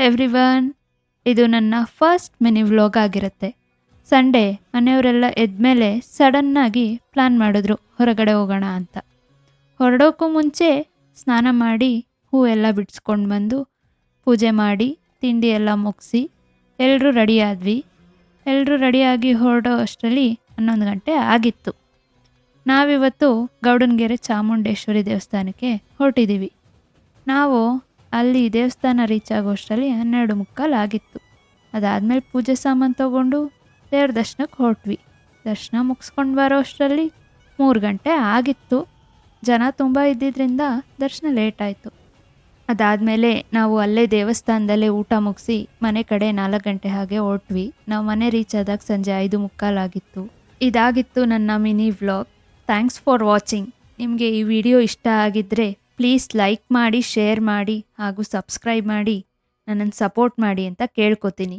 Everyone, ಇದು ನನ್ನ first mini vlog ಆಗಿರುತ್ತೆ. ಸಂಡೇ ಮನೆಯವರೆಲ್ಲ ಎದ್ಮೇಲೆ ಸಡನ್ನಾಗಿ ಪ್ಲ್ಯಾನ್ ಮಾಡಿದ್ರು ಹೊರಗಡೆ ಹೋಗೋಣ ಅಂತ. ಹೊರಡೋಕ್ಕೂ ಮುಂಚೆ ಸ್ನಾನ ಮಾಡಿ ಹೂ ಎಲ್ಲ ಬಿಡಿಸ್ಕೊಂಡು ಬಂದು ಪೂಜೆ ಮಾಡಿ ತಿಂಡಿ ಎಲ್ಲ ಮುಗಿಸಿ ಎಲ್ಲರೂ ರೆಡಿಯಾದ್ವಿ. ಎಲ್ಲರೂ ರೆಡಿಯಾಗಿ ಹೊರಡೋ ಅಷ್ಟರಲ್ಲಿ 11 ಗಂಟೆ ಆಗಿತ್ತು. ನಾವಿವತ್ತು ಗೌಡನಗೆರೆ ಚಾಮುಂಡೇಶ್ವರಿ ದೇವಸ್ಥಾನಕ್ಕೆ ಹೊರಟಿದ್ದೀವಿ. ನಾವು ಅಲ್ಲಿ ದೇವಸ್ಥಾನ ರೀಚ್ ಆಗೋಷ್ಟರಲ್ಲಿ 12:15 ಆಗಿತ್ತು. ಅದಾದಮೇಲೆ ಪೂಜೆ ಸಾಮಾನು ತೊಗೊಂಡು ದೇವ್ರ ದರ್ಶನಕ್ಕೆ ಹೊರಟ್ವಿ. ದರ್ಶನ ಮುಗಿಸ್ಕೊಂಡು ಬರೋ ಅಷ್ಟರಲ್ಲಿ 3 ಗಂಟೆ ಆಗಿತ್ತು. ಜನ ತುಂಬ ಇದ್ದಿದ್ದರಿಂದ ದರ್ಶನ ಲೇಟ್ ಆಯಿತು. ಅದಾದಮೇಲೆ ನಾವು ಅಲ್ಲೇ ದೇವಸ್ಥಾನದಲ್ಲೇ ಊಟ ಮುಗಿಸಿ ಮನೆ ಕಡೆ 4 ಗಂಟೆ ಹಾಗೆ ಹೊರಟ್ವಿ. ನಾವು ಮನೆ ರೀಚ್ ಆದಾಗ ಸಂಜೆ 5:15 ಆಗಿತ್ತು. ಇದಾಗಿತ್ತು ನನ್ನ mini vlog. Thanks for watching. ನಿಮಗೆ ಈ ವಿಡಿಯೋ ಇಷ್ಟ ಆಗಿದ್ದರೆ ಪ್ಲೀಸ್ ಲೈಕ್ ಮಾಡಿ, ಶೇರ್ ಮಾಡಿ ಹಾಗೂ ಸಬ್ಸ್ಕ್ರೈಬ್ ಮಾಡಿ ನನ್ನನ್ನು ಸಪೋರ್ಟ್ ಮಾಡಿ ಅಂತ ಕೇಳ್ಕೊತೀನಿ.